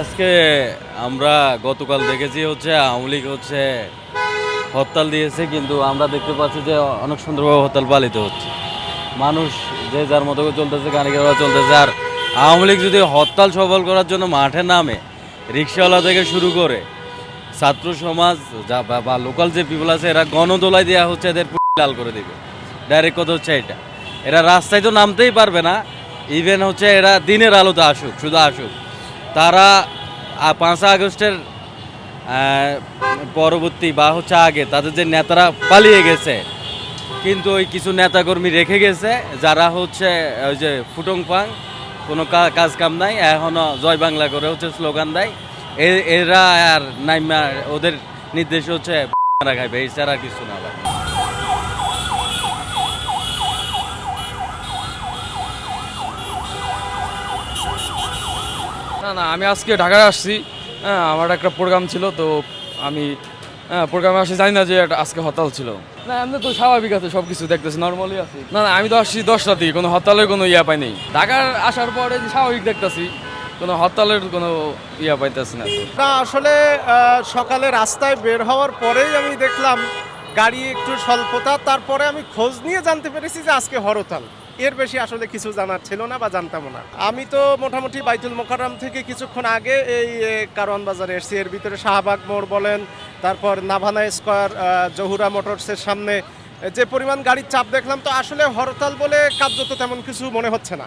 আজকে আমরা গতকাল দেখেছি হচ্ছে আওয়ামী লীগ হচ্ছে হরতাল দিয়েছে, কিন্তু আমরা দেখতে পাচ্ছি যে অনেক সুন্দরভাবে হরতাল পালিত হচ্ছে। মানুষ যে যার মতো করে চলতেছে, গাড়ি ঘোড়া চলতেছে। আর আওয়ামী লীগ যদি হরতাল সফল করার জন্য মাঠে নামে, রিক্সাওয়ালা থেকে শুরু করে ছাত্র সমাজ বা লোকাল যে পিপল আছে, এরা গণদোলায় দেওয়া হচ্ছে, এদের লাল করে দেবে। ডাইরেক্ট কথা হচ্ছে এটা, এরা রাস্তায় তো নামতেই পারবে না। ইভেন হচ্ছে এরা দিনের আলোতে আসুক, শুধু আসুক। তারা 5 আগস্টের পরবর্তী বা হচ্ছে আগে তাদের যে নেতারা পালিয়ে গেছে, কিন্তু ওই কিছু নেতাকর্মী রেখে গেছে যারা হচ্ছে ওই যে ফুটং ফাং, কোনো কাজ কাম নাই, এখনও জয় বাংলা করে হচ্ছে স্লোগান দেয়। এরা আর নাইমা ওদের নির্দেশ হচ্ছে খাইবে, এই ছাড়া আর কিছু না ভাই। না না, আমি আজকে ঢাকায় আসছি। হ্যাঁ, আমার একটা প্রোগ্রাম ছিল, তো আমি প্রোগ্রামে আসি, জানি না যে আজকে হরতাল ছিল। না, এমনি তো স্বাভাবিক আছে, সব কিছু দেখতেছি, নর্মালি আছে। না না, আমি তো আসছি 10টা থেকে, কোনো হরতালের কোনো ইয়া পাইনি। ঢাকার আসার পরে যে স্বাভাবিক দেখতেছি, কোনো হরতালের কোনো ইয়া পাইতেছি না। না আসলে সকালে রাস্তায় বের হওয়ার পরেই আমি দেখলাম গাড়ি একটু স্বল্পতা, তারপরে আমি খোঁজ নিয়ে জানতে পেরেছি যে আজকে হরতাল। এর বেশি আসলে কিছু জানার ছিল না বা জানতামও না। আমি তো মোটামুটি বাইতুল মোকাররম থেকে কিছুক্ষণ আগে এই কারওয়ান বাজারে এসেছি। এর ভিতরে শাহবাগ মোড় বলেন, তারপর নাভানা স্কোয়ার, জহুরা মোটরসের সামনে যে পরিমাণ গাড়ির চাপ দেখলাম, তো আসলে হরতাল বলে কার্যত তেমন কিছু মনে হচ্ছে না।